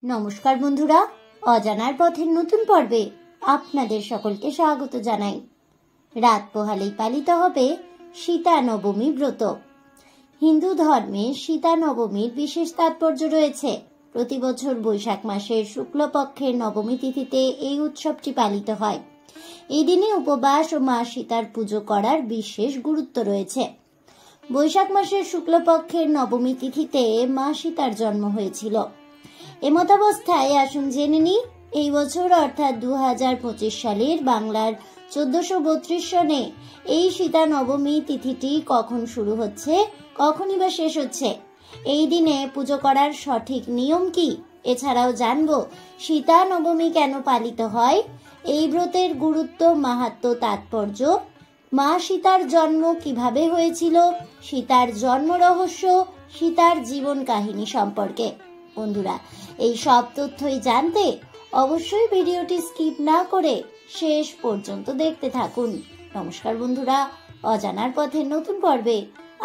নমস্কার বন্ধুরা, অজানার পথের নতুন পর্বে আপনাদের সকলকে স্বাগত জানাই। রাত পোহালেই পালিত হবে সীতা নবমী ব্রত। হিন্দু ধর্মে সীতা নবমীর বিশেষ তাৎপর্য রয়েছে। প্রতি বছর বৈশাখ মাসের শুক্লপক্ষের নবমী তিথিতে এই উৎসবটি পালিত হয়। এই দিনে উপবাস ও মা সীতার পুজো করার বিশেষ গুরুত্ব রয়েছে। বৈশাখ মাসের শুক্লপক্ষের নবমী তিথিতে মা সীতার জন্ম হয়েছিল। এমতাবস্থায় আসুন জেনে নিই এই বছর অর্থাৎ 2025 সালের বাংলার 1432 সনে এই সীতা নবমী তিথিটি কখন শুরু হচ্ছে, কখনই বা শেষ হচ্ছে, এই দিনে পুজো করার সঠিক নিয়ম কি, এছাড়াও জানবো সীতা নবমী কেন পালিত হয়, এই ব্রতের গুরুত্ব, মাহাত্ম্য, তাৎপর্য, মা সীতার জন্ম কিভাবে হয়েছিল, সীতার জন্ম রহস্য, সীতার জীবন কাহিনী সম্পর্কে। বন্ধুরা, এই সব তথ্যই জানতে অবশ্যই ভিডিওটি স্কিপ না করে শেষ পর্যন্ত দেখতে থাকুন। নমস্কার বন্ধুরা, অজানার পথের নতুন পর্বে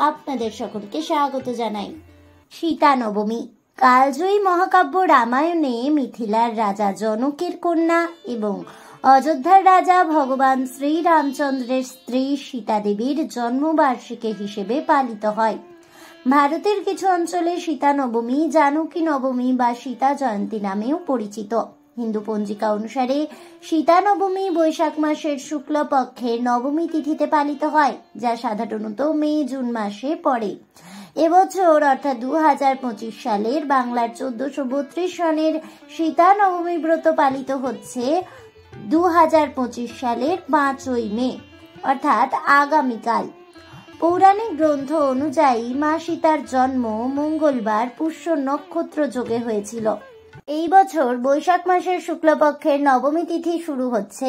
আপনাদের সকলকে স্বাগত জানাই। সীতা নবমী কালজয়ী মহাকাব্য রামায়ণে মিথিলার রাজা জনকের কন্যা এবং অযোধ্যার রাজা ভগবান শ্রীরামচন্দ্রের স্ত্রী সীতা দেবীর জন্মবার্ষিকী হিসেবে পালিত হয়। ভারতের কিছু অঞ্চলে সীতা নবমী জানকী নবমী বা সীতা জয়ন্তী নামেও পরিচিত। হিন্দু পঞ্জিকা অনুসারে সীতা নবমী বৈশাখ মাসের শুক্লপক্ষের নবমী তিথিতে পালিত হয়, যা সাধারণত মে-জুন মাসে পড়ে। এবছর অর্থাৎ 2025 সালের বাংলার 1432 সনের সীতা নবমী ব্রত পালিত হচ্ছে 2025 সালের 5ই মে, অর্থাৎ আগামীকাল। পৌরাণিক গ্রন্থ অনুযায়ী মা সীতার জন্ম মঙ্গলবার পুষ্য নক্ষত্র যোগে হয়েছিল। এই বছর বৈশাখ মাসের শুক্লপক্ষের নবমী তিথি শুরু হচ্ছে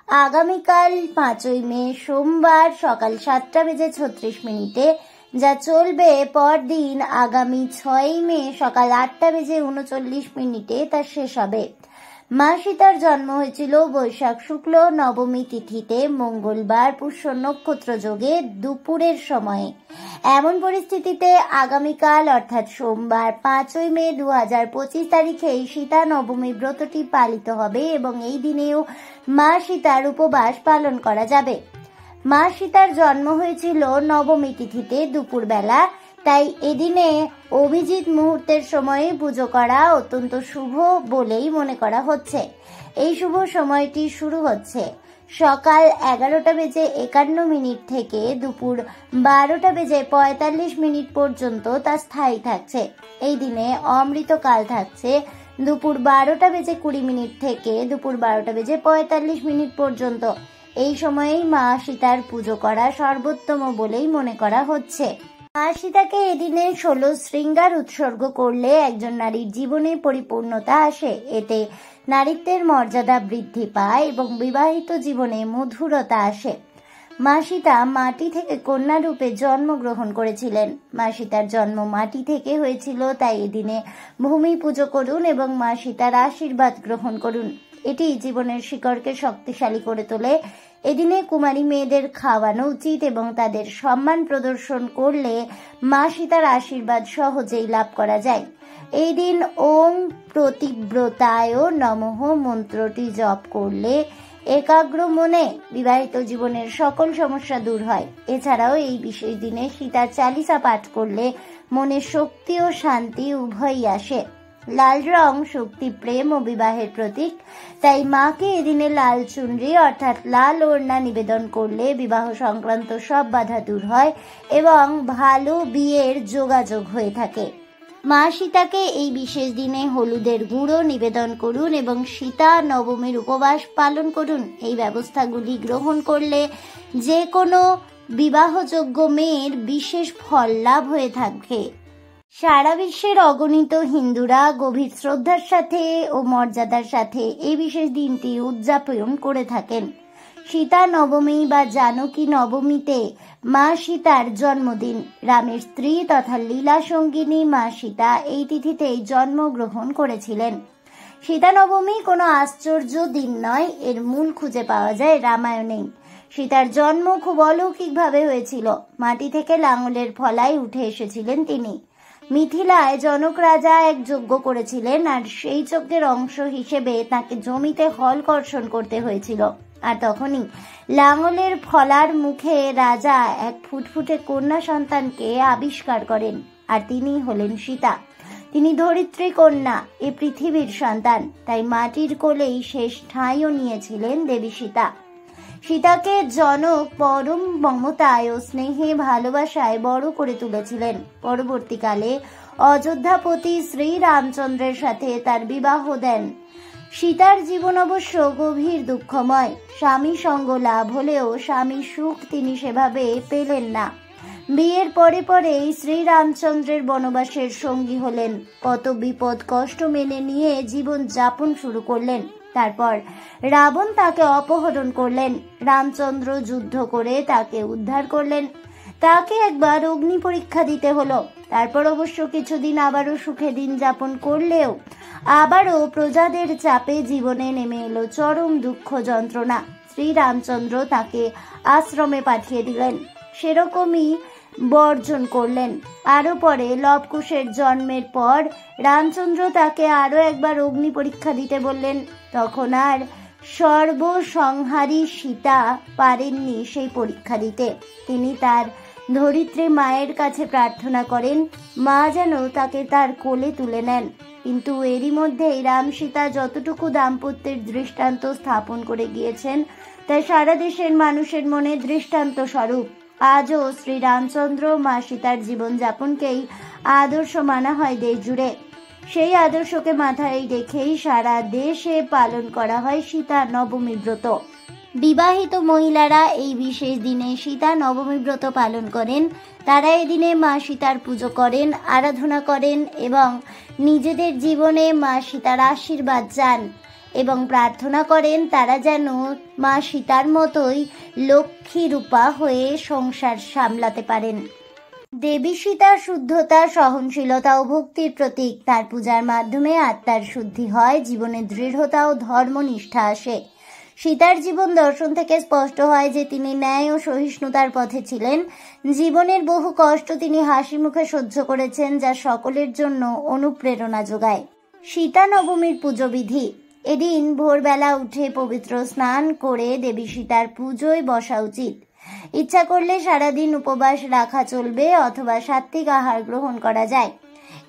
আগামীকাল 5ই মে সোমবার সকাল 7:36, যা চলবে পরদিন আগামী 6ই মে সকাল 8:39 তা শেষ হবে। মা সীতার জন্ম হয়েছিল বৈশাখ শুক্ল নবমী তিথিতে মঙ্গলবার পুষ্য নক্ষত্র যোগে দুপুরের সময়ে। এমন পরিস্থিতিতে আগামীকাল অর্থাৎ সোমবার 5ই মে 2025 তারিখে সীতা নবমী ব্রতটি পালিত হবে এবং এই দিনেও মা সীতার উপবাস পালন করা যাবে। মা সীতার জন্ম হয়েছিল নবমী তিথিতে দুপুরবেলা, তাই এদিনে অভিজিৎ মুহূর্তের সময়ে পুজো করা অত্যন্ত শুভ বলেই মনে করা হচ্ছে। এই শুভ সময়টি শুরু হচ্ছে সকাল 11:51 থেকে দুপুর 12:45 পর্যন্ত তা স্থায়ী থাকছে। এই দিনে অমৃতকাল থাকছে দুপুর 12:20 থেকে দুপুর 12:45 পর্যন্ত। এই সময়েই মা সীতার পুজো করা সর্বোত্তম বলেই মনে করা হচ্ছে। মা সীতাকে এদিনে 16 শৃঙ্গার উৎসর্গ করলে একজন নারীর জীবনে পরিপূর্ণতা আসে। এতে নারীত্বের মর্যাদা বৃদ্ধি পায় এবং বিবাহিত জীবনে মধুরতা আসে। মা সীতা মাটি থেকে কন্যা রূপে জন্মগ্রহণ করেছিলেন। মা সীতার জন্ম মাটি থেকে হয়েছিল, তাই এদিনে ভূমি পুজো করুন এবং মা সীতার আশীর্বাদ গ্রহণ করুন। এটি জীবনের শিকড়কে শক্তিশালী করে তোলে। এদিনে কুমারী মেয়েদের খাওয়ানো উচিত এবং তাদের সম্মান প্রদর্শন করলে মা সীতার আশীর্বাদ সহজেই লাভ করা যায়। এই দিন ওম প্রতিব্রতায় নমঃ মন্ত্রটি জপ করলে একাগ্র মনে বিবাহিত জীবনের সকল সমস্যা দূর হয়। এছাড়াও এই বিশেষ দিনে সীতার চালিসা পাঠ করলে মনে শক্তি ও শান্তি উভয়ই আসে। লাল রং শক্তি, প্রেম ও বিবাহের প্রতীক, তাই মাকে এদিনে লাল চুনরি অর্থাৎ লাল ওড়না নিবেদন করলে বিবাহ সংক্রান্ত সব বাধা দূর হয় এবং ভালো বিয়ের যোগাযোগ হয়ে থাকে। মা সীতাকে এই বিশেষ দিনে হলুদের গুঁড়ো নিবেদন করুন এবং সীতা নবমীর উপবাস পালন করুন। এই ব্যবস্থাগুলি গ্রহণ করলে যে কোনো বিবাহযোগ্য মেয়ের বিশেষ ফল লাভ হয়ে থাকে। সারা বিশ্বের অগণিত হিন্দুরা গভীর শ্রদ্ধার সাথে ও মর্যাদার সাথে এই বিশেষ দিনটি উদযাপন করে থাকেন। সীতা নবমী বা জানকী নবমীতে মা সীতার জন্মদিন। রামের স্ত্রী তথা লীলা সঙ্গিনী মা সীতা এই তিথিতেই জন্মগ্রহণ করেছিলেন। সীতা নবমী কোনো আশ্চর্য দিন নয়, এর মূল খুঁজে পাওয়া যায় রামায়ণেই। সীতার জন্ম খুব অলৌকিকভাবে হয়েছিল। মাটি থেকে লাঙলের ফলায় উঠে এসেছিলেন তিনি। মিথিলায় জনক রাজা এক যজ্ঞ করেছিলেন, আর সেই যজ্ঞের অংশ হিসেবে তাকে জমিতে হল কর্ষণ করতে হয়েছিল। আর তখনই লাঙলের ফলার মুখে রাজা এক ফুটফুটে কন্যা সন্তানকে আবিষ্কার করেন, আর তিনি হলেন সীতা। তিনি ধরিত্রী কন্যা, এ পৃথিবীর সন্তান, তাই মাটির কোলেই শেষ ঠাঁইও নিয়েছিলেন দেবী সীতা। সীতাকে জনক পরম মমতায় ও স্নেহে ভালোবাসায় বড় করে তুলেছিলেন। পরবর্তীকালে অযোধ্যাপতি শ্রী রামচন্দ্রের সাথে তার বিবাহ দেন। সীতার জীবন অবশ্য গভীর দুঃখময়। স্বামী সঙ্গ লাভ হলেও স্বামীর সুখ তিনি সেভাবে পেলেন না। বিয়ের পরে পরেই শ্রীরামচন্দ্রের বনবাসের সঙ্গী হলেন। কত বিপদ কষ্ট মেনে নিয়ে জীবন যাপন শুরু করলেন। তারপর রাবণ তাকে অপহরণ করলেন। রামচন্দ্র যুদ্ধ করে তাকে উদ্ধার করলেন। তাকে একবার অগ্নি পরীক্ষা দিতে হলো। তারপর অবশ্য কিছুদিন আবারও সুখে দিন যাপন করলেও আবারও প্রজাদের চাপে জীবনে নেমে এলো চরম দুঃখ যন্ত্রণা। শ্রীরামচন্দ্র তাকে আশ্রমে পাঠিয়ে দিলেন। সেরকমই বর্জন করলেন। আরো পরে লবকুশের জন্মের পর রামচন্দ্র তাকে আরো একবার অগ্নি পরীক্ষা দিতে বললেন। তখন আর সর্বসংহারী সীতা পারেননি সেই পরীক্ষা দিতে। তিনি তার ধরিত্রী মায়ের কাছে প্রার্থনা করেন, মা যেন তাকে তার কোলে তুলে নেন। কিন্তু এরই মধ্যেই রাম সীতা যতটুকু দাম্পত্যের দৃষ্টান্ত স্থাপন করে গিয়েছেন তা সারা দেশের মানুষের মনে দৃষ্টান্ত স্বরূপ। আজও শ্রীরামচন্দ্র মা সীতার জীবনযাপনকেই আদর্শ মানা হয় দেশ জুড়ে। সেই আদর্শকে মাথায় রেখেই সারা দেশে পালন করা হয় সীতা নবমী ব্রত। বিবাহিত মহিলারা এই বিশেষ দিনে সীতা নবমী ব্রত পালন করেন। তারা এদিনে মা সীতার পুজো করেন, আরাধনা করেন এবং নিজেদের জীবনে মা সীতার আশীর্বাদ চান এবং প্রার্থনা করেন তারা যেন মা সীতার মতোই লক্ষ্মী রূপা হয়ে সংসার সামলাতে পারেন। দেবী সীতার শুদ্ধতা, সহনশীলতা ও ভক্তির প্রতীক। তার পূজার মাধ্যমে আত্মার শুদ্ধি হয়, জীবনে দৃঢ়তা ও ধর্মনিষ্ঠা আসে। সীতার জীবন দর্শন থেকে স্পষ্ট হয় যে তিনি ন্যায় ও সহিষ্ণুতার পথে ছিলেন। জীবনের বহু কষ্ট তিনি হাসি মুখে সহ্য করেছেন, যা সকলের জন্য অনুপ্রেরণা যোগায়। সীতা নবমীর পুজো বিধি। এদিন ভোরবেলা উঠে পবিত্র স্নান করে দেবী সীতার পুজোয় বসা উচিত। ইচ্ছা করলে সারাদিন উপবাস রাখা চলবে অথবা সাত্ত্বিক আহার গ্রহণ করা যায়।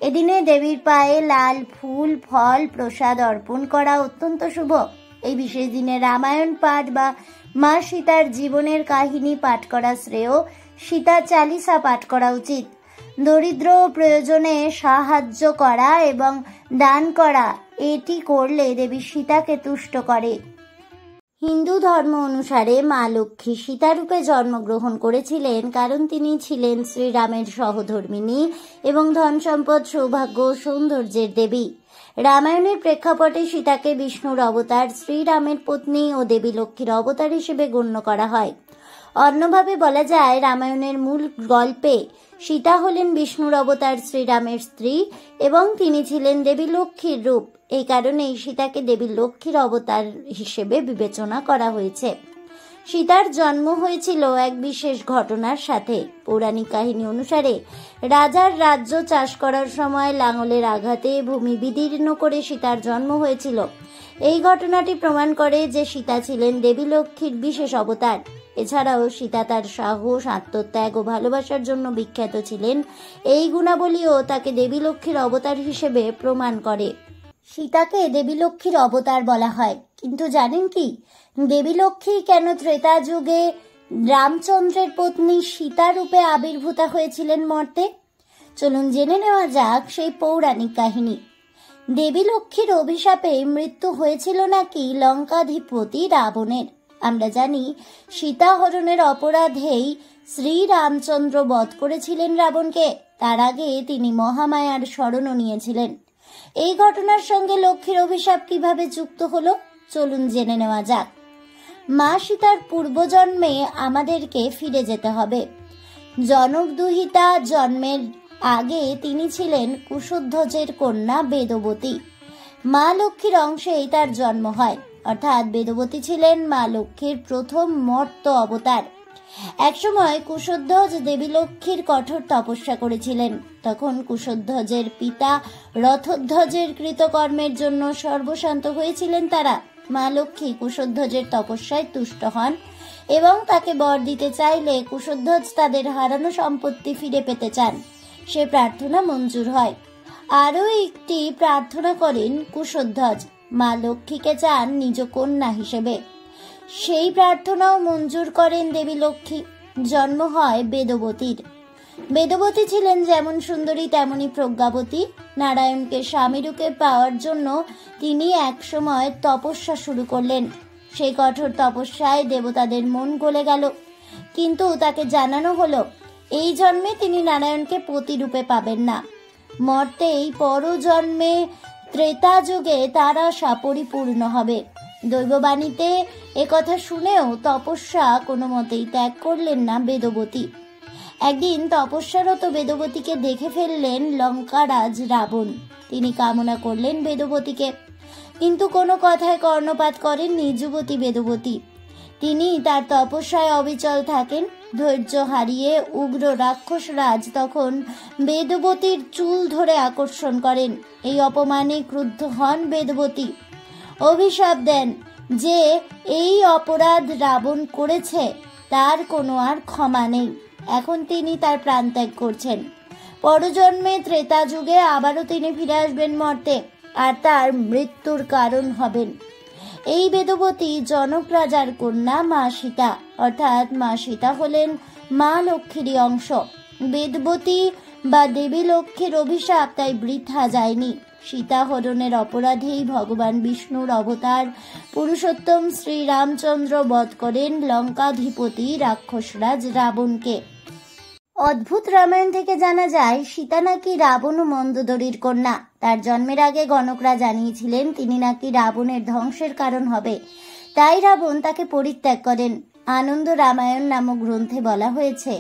এদিনে দেবীর পায়ে লাল ফুল, ফল, প্রসাদ অর্পণ করা অত্যন্ত শুভ। এই বিশেষ দিনে রামায়ণ পাঠ বা মা সীতার জীবনের কাহিনী পাঠ করা শ্রেয়। সীতা চালিসা পাঠ করা উচিত। দরিদ্র প্রয়োজনে সাহায্য করা এবং দান করা, এটি করলে দেবী সীতাকে তুষ্ট করে। হিন্দু ধর্ম অনুসারে মা লক্ষ্মী সীতারূপে জন্মগ্রহণ করেছিলেন কারণ তিনি ছিলেন শ্রীরামের সহধর্মিণী এবং ধন সম্পদ, সৌভাগ্য ও সৌন্দর্যের দেবী। রামায়ণের প্রেক্ষাপটে সীতাকে বিষ্ণুর অবতার, শ্রীরামের পত্নী ও দেবী লক্ষ্মীর অবতার হিসেবে গণ্য করা হয়। অন্যভাবে বলা যায়, রামায়ণের মূল গল্পে সীতা হলেন বিষ্ণুর অবতার শ্রীরামের স্ত্রী এবং তিনি ছিলেন দেবী লক্ষ্মীর রূপ। এই কারণেই সীতাকে দেবী লক্ষ্মীর অবতার হিসেবে বিবেচনা করা হয়েছে। সীতার জন্ম হয়েছিল এক বিশেষ ঘটনার সাথে। পৌরাণিক কাহিনী অনুসারে রাজার রাজ্য চাষ করার সময় লাঙলের আঘাতে ভূমি বিদীর্ণ করে সীতার জন্ম হয়েছিল। এই ঘটনাটি প্রমাণ করে যে সীতা ছিলেন দেবী লক্ষ্মীর বিশেষ অবতার। এছাড়াও সীতা তার সাহস, আত্মত্যাগ ও ভালোবাসার জন্য বিখ্যাত ছিলেন। এই গুণাবলীও তাকে দেবী লক্ষ্মীর অবতার হিসেবে প্রমাণ করে। সীতাকে দেবী লক্ষ্মীর অবতার বলা হয়, কিন্তু জানেন কি দেবী লক্ষ্মী কেন ত্রেতা যুগে রামচন্দ্রের পত্নী সীতা রূপে আবির্ভূতা হয়েছিলেন মর্তে? চলুন জেনে নেওয়া যাক সেই পৌরাণিক কাহিনী। দেবী লক্ষ্মীর অভিশাপে মৃত্যু হয়েছিল নাকি লঙ্কাধিপতি রাবণের। আমরা জানি সীতা হরণের অপরাধেই শ্রী রামচন্দ্র বধ করেছিলেন রাবণকে। তার আগে তিনি মহামায়ার শরণও নিয়েছিলেন। এই ঘটনার সঙ্গে লক্ষ্মীর অভিশাপ কিভাবে যুক্ত হলো চলুন জেনে নেওয়া যাক। মা সীতার পূর্বজন্মে আমাদেরকে ফিরে যেতে হবে। জনক দুহিতা জন্মের আগে তিনি ছিলেন কুশধ্বজের কন্যা বেদবতী। মা লক্ষ্মীর অংশেই তার জন্ম হয়, অর্থাৎ বেদবতী ছিলেন মা লক্ষ্মীর প্রথম মর্ত অবতার। একসময় কুশধ্বজ দেবী লক্ষ্মীর কঠোর তপস্যা করেছিলেন। তখন কুশধ্বজের পিতা রথধ্বজের কৃতকর্মের জন্য সর্বশান্ত হয়েছিলেন তারা। মা লক্ষ্মী কুশধ্বজের তপস্যায় তুষ্ট হন এবং তাকে বর দিতে চাইলে কুশধ্বজ তাদের হারানো সম্পত্তি ফিরে পেতে চান। সে প্রার্থনা মঞ্জুর হয়। আরও একটি প্রার্থনা করেন কুশধ্বজ, মা লক্ষ্মীকে চান নিজ কন্যা হিসেবে। সেই প্রার্থনাও মঞ্জুর করেন দেবী লক্ষ্মী। জন্ম হয় বেদবতীর। বেদবতী ছিলেন যেমন সুন্দরী তেমনি প্রজ্ঞাবতী। নারায়ণকে স্বামীরূপে পাওয়ার জন্য তিনি একসময় তপস্যা শুরু করলেন। সেই কঠোর তপস্যায় দেবতাদের মন গলে গেল, কিন্তু তাকে জানানো হলো এই জন্মে তিনি নারায়ণকে পতিরূপে পাবেন না। মর্তেই পরজন্মে ত্রেতা যুগে তার আশা পরিপূর্ণ হবে। দৈববাণীতে একথা শুনেও তপস্যা কোনো মতেই ত্যাগ করলেন না বেদবতী। একদিন তপস্যারত বেদবতীকে দেখে ফেললেন লঙ্কারাজ রাবণ। তিনি কামনা করলেন বেদবতীকে, কিন্তু কোনো কথায় কর্ণপাত করেননি যুবতী বেদবতী। তিনি তার তপস্যায় অবিচল থাকেন। ধৈর্য হারিয়ে উগ্র রাক্ষসরাজ তখন বেদবতীর চুল ধরে আকর্ষণ করেন। এই অপমানে ক্রুদ্ধ হন বেদবতী। অভিশাপ দেন যে এই অপরাধ রাবণ করেছে তার কোনো আর ক্ষমা নেই। এখন তিনি তার প্রাণত্যাগ করছেন। পরজন্মে ত্রেতা যুগে আবারও তিনি ফিরে আসবেন মর্তে, আর তার মৃত্যুর কারণ হবেন। এই বেদবতী জনক রাজার কন্যা মা সীতা, অর্থাৎ মা সীতা হলেন মা লক্ষ্মীরই অংশ। বেদবতী বা দেবী লক্ষ্মীর অভিশাপ তাই বৃথা যায়নি। সীতা হরণের অপরাধেই ভগবান বিষ্ণুর অবতার পুরুষোত্তম শ্রীরামচন্দ্র বধ করেন লঙ্কাধিপতি রাক্ষসরাজ রাবণকে। অদ্ভুত রামায়ণ থেকে জানা যায় সীতা নাকি রাবণ ও মন্দোদরীর কন্যা। তার জন্মের আগে গণকরা জানিয়েছিলেন তিনি নাকি রাবণের ধ্বংসের কারণ হবে, তাই রাবণ তাকে পরিত্যাগ করেন। আনন্দ রামায়ণ নামক গ্রন্থে বলা হয়েছে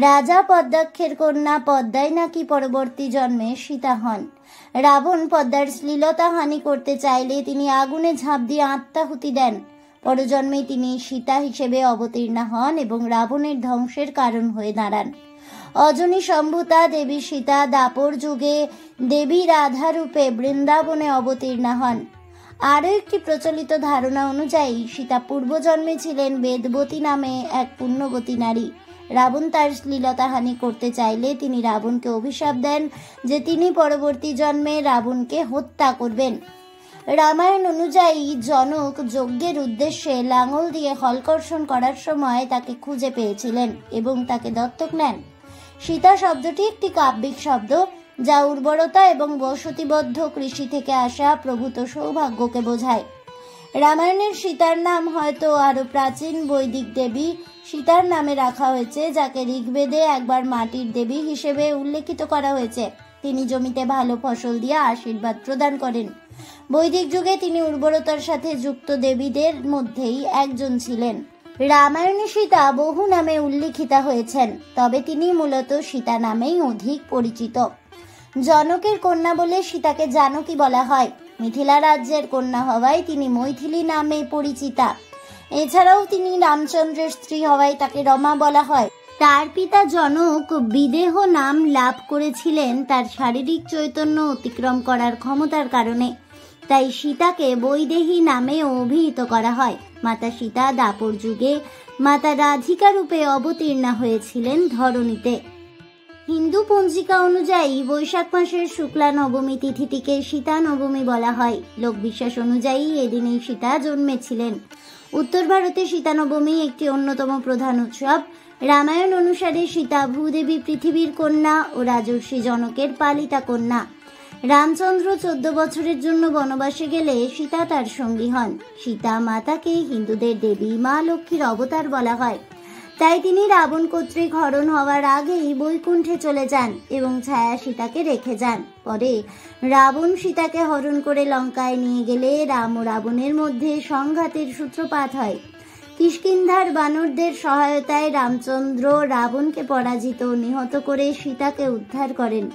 রাজা পদ্মাক্ষের কন্যা পদ্মাই নাকি পরবর্তী জন্মে সীতা হন। রাবণ পদ্মার শ্লীলতা হানি করতে চাইলে তিনি আগুনে ঝাঁপ দিয়ে আত্মাহুতি দেন। পরজন্মে তিনি সীতা হিসেবে অবতীর্ণা হন এবং রাবণের ধ্বংসের কারণ হয়ে দাঁড়ান। অজনী সম্ভূতা দেবী সীতা দাপর যুগে দেবী রাধা রূপে বৃন্দাবনে অবতীর্ণা হন। আরও একটি প্রচলিত ধারণা অনুযায়ী সীতা পূর্বজন্মে ছিলেন বেদবতী নামে এক পুণ্যবতী নারী। রাবণ তার শ্লীলতাহানি করতে চাইলে তিনি রাবণকে অভিশাপ দেন যে তিনি পরবর্তী জন্মে রাবণকে হত্যা করবেন। রামায়ণ অনুযায়ী জনক যজ্ঞের উদ্দেশ্যে লাঙল দিয়ে হলকর্ষণ করার সময় তাকে খুঁজে পেয়েছিলেন এবং তাকে দত্তক নেন। সীতা শব্দটি একটি কাব্যিক শব্দ যা উর্বরতা এবং বসতিবদ্ধ কৃষি থেকে আসা প্রভূত সৌভাগ্যকে বোঝায়। রামায়ণের সীতার নাম হয়তো আরো প্রাচীন বৈদিক দেবী সীতার নামে রাখা হয়েছে, যাকে ঋগ্বেদে একবার মাটির দেবী হিসেবে উল্লেখিত করা হয়েছে। তিনি জমিতে ভালো ফসল দিয়ে আশীর্বাদ প্রদান করেন। বৈদিক যুগে তিনি উর্বরতার সাথে যুক্ত দেবীদের মধ্যেই একজন ছিলেন। রামায়ণে সীতা বহু নামে উল্লিখিতা হয়েছেন, তবে তিনি মূলত সীতা নামেই অধিক পরিচিত। জনকের কন্যা বলে সীতাকে জানকী বলা হয়। মিথিলা রাজ্যের কন্যা হওয়ায় তিনি মৈথিলী নামে পরিচিতা। এছাড়াও তিনি রামচন্দ্রের স্ত্রী হওয়ায় তাকে রমা বলা হয়। তার পিতা জনক বিদেহ নাম লাভ করেছিলেন তার শারীরিক চৈতন্য অতিক্রম করার ক্ষমতার কারণে, তাই সীতাকে বৈদেহী নামে অভিহিত করা হয়। মাতা সীতা দাপর যুগে মাতা রাধিকা রূপে অবতীর্ণা হয়েছিলেন ধরণীতে। হিন্দু পঞ্জিকা অনুযায়ী বৈশাখ মাসের শুক্লা নবমী তিথিটিকে সীতা নবমী বলা হয়। লোকবিশ্বাস অনুযায়ী এদিনেই সীতা জন্মেছিলেন। উত্তর ভারতে সীতা নবমী একটি অন্যতম প্রধান উৎসব। রামায়ণ অনুসারে সীতা ভূদেবী পৃথিবীর কন্যা ও রাজর্ষি জনকের পালিতা কন্যা। রামচন্দ্র 14 বছরের জন্য বনবাসে গেলে সীতা তার সঙ্গী হন। সীতা মাতাকে হিন্দুদের দেবী মা লক্ষ্মীর অবতার বলা হয়, তাই তিনি রাবণ কর্তৃক হরণ হওয়ার আগেই বৈকুণ্ঠে চলে যান এবং ছায়া সীতাকে রেখে যান। পরে রাবণ সীতাকে হরণ করে লঙ্কায় নিয়ে গেলে রাম ও রাবণের মধ্যে সংঘাতের সূত্রপাত হয়। কিষ্কিন্ধার বানরদের সহায়তায় রামচন্দ্র রাবণকে পরাজিত ও নিহত করে সীতাকে উদ্ধার করেন।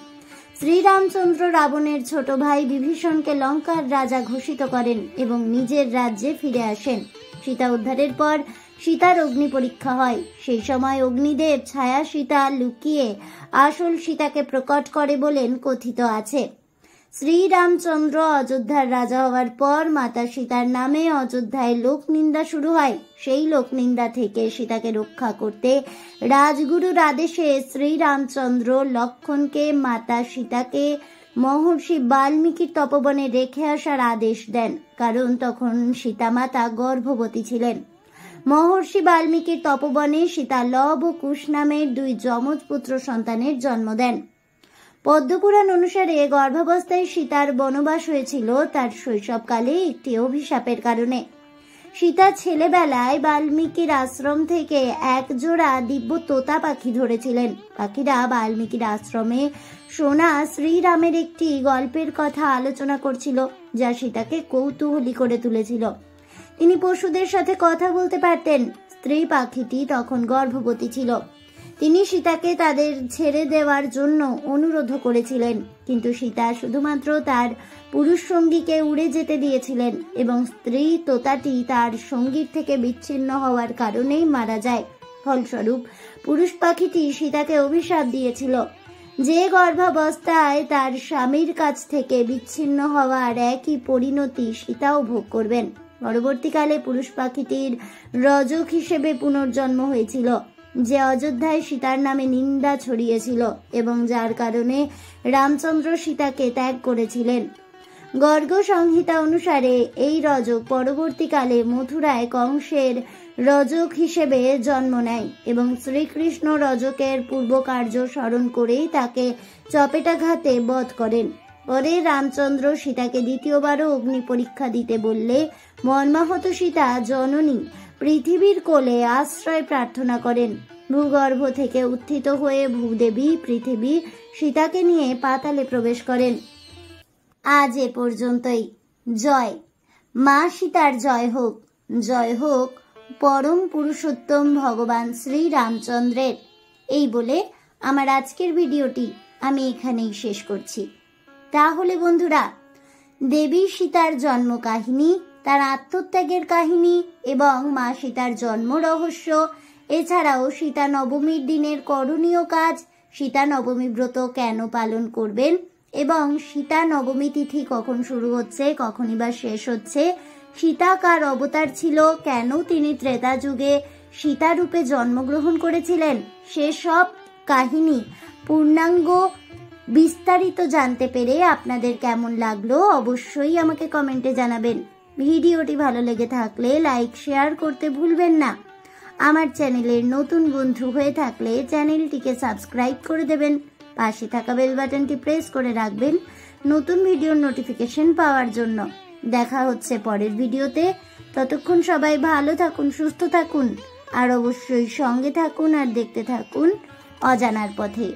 শ্রীরামচন্দ্র রাবণের ছোট ভাই বিভীষণকে লঙ্কার রাজা ঘোষিত করেন এবং নিজের রাজ্যে ফিরে আসেন। সীতা উদ্ধারের পর সীতার অগ্নি পরীক্ষা হয়। সেই সময় অগ্নিদেব ছায়া সীতা লুকিয়ে আসল সীতাকে প্রকট করে বলেন কথিত আছে। শ্রীরামচন্দ্র অযোধ্যার রাজা হওয়ার পর মাতা সীতার নামে অযোধ্যায় লোকনিন্দা শুরু হয়। সেই লোকনিন্দা থেকে সীতাকে রক্ষা করতে রাজগুরুর আদেশে শ্রীরামচন্দ্র লক্ষ্মণকে মাতা সীতাকে মহর্ষি বাল্মীকির তপবনে রেখে আসার আদেশ দেন, কারণ তখন সীতামাতা গর্ভবতী ছিলেন। মহর্ষি বাল্মীকির তপবনে সীতা লব ও কুশ নামের 2 যমজ পুত্র সন্তানের জন্ম দেন। পদ্মপুরাণ অনুসারে গর্ভাবস্থায় সীতার বনবাস হয়েছিল তার শৈশবকালে একটি অভিশাপের কারণে। সীতা ছেলেবেলায় বাল্মীকির আশ্রম থেকে এক জোড়া দিব্য তোতা পাখি ধরেছিলেন। পাখিরা বাল্মীকির আশ্রমে শোনা শ্রীরামের একটি গল্পের কথা আলোচনা করছিল, যা সীতাকে কৌতূহলী করে তুলেছিল। তিনি পশুদের সাথে কথা বলতে পারতেন। স্ত্রী পাখিটি তখন গর্ভবতী ছিল। তিনি সীতাকে তাদের ছেড়ে দেওয়ার জন্য অনুরোধ করেছিলেন, কিন্তু সীতা শুধুমাত্র তার পুরুষ সঙ্গীকে উড়ে যেতে দিয়েছিলেন এবং স্ত্রী তোতাটি তার সঙ্গীর থেকে বিচ্ছিন্ন হওয়ার কারণেই মারা যায়। ফলস্বরূপ পুরুষ পাখিটি সীতাকে অভিশাপ দিয়েছিল যে গর্ভাবস্থায় তার স্বামীর কাছ থেকে বিচ্ছিন্ন হওয়ার একই পরিণতি সীতাও ভোগ করবেন। পরবর্তীকালে পুরুষ পাখিটির রজক হিসেবে পুনর্জন্ম হয়েছিল, যে অযোধ্যায় সীতার নামে নিন্দা ছড়িয়েছিল এবং যার কারণে রামচন্দ্র সীতাকে ত্যাগ করেছিলেন। গর্গ সংহিতা অনুসারে এই রজক পরবর্তীকালে মথুরায় কংসের রজক হিসেবে জন্ম নেয় এবং শ্রীকৃষ্ণ রজকের পূর্ব কার্য স্মরণ করেই তাকে চপেটাঘাতে বধ করেন। পরে রামচন্দ্র সীতাকে দ্বিতীয়বারও অগ্নি পরীক্ষা দিতে বললে মর্মাহত সীতা জননী পৃথিবীর কোলে আশ্রয় প্রার্থনা করেন। ভূগর্ভ থেকে উত্থিত হয়ে ভূদেবী পৃথিবী সীতাকে নিয়ে পাতালে প্রবেশ করেন। আজ এ পর্যন্তই। জয় মা সীতার জয় হোক, জয় হোক পরম পুরুষোত্তম ভগবান শ্রী রামচন্দ্রের। এই বলে আমার আজকের ভিডিওটি আমি এখানেই শেষ করছি। তাহলে বন্ধুরা, দেবী সীতার জন্ম কাহিনী, তার আত্মত্যাগের কাহিনী এবং মা সীতার জন্ম রহস্য, এছাড়াও সীতা নবমীর দিনের করণীয় কাজ, সীতা নবমী ব্রত কেন পালন করবেন এবং সীতা নবমী তিথি কখন শুরু হচ্ছে, কখনই বা শেষ হচ্ছে, সীতা কার অবতার ছিল, কেন তিনি ত্রেতা যুগে সীতা রূপে জন্মগ্রহণ করেছিলেন, সেসব কাহিনী পূর্ণাঙ্গ বিস্তারিত জানতে পেরে আপনাদের কেমন লাগলো অবশ্যই আমাকে কমেন্টে জানাবেন। ভিডিওটি ভালো লেগে থাকলে লাইক শেয়ার করতে ভুলবেন না। আমার চ্যানেলের নতুন বন্ধু হয়ে থাকলে চ্যানেলটিকে সাবস্ক্রাইব করে দেবেন, পাশে থাকা বেল বাটনটি প্রেস করে রাখবেন নতুন ভিডিওর নোটিফিকেশন পাওয়ার জন্য। দেখা হচ্ছে পরের ভিডিওতে। ততক্ষণ সবাই ভালো থাকুন, সুস্থ থাকুন আর অবশ্যই সঙ্গে থাকুন আর দেখতে থাকুন অজানার পথে।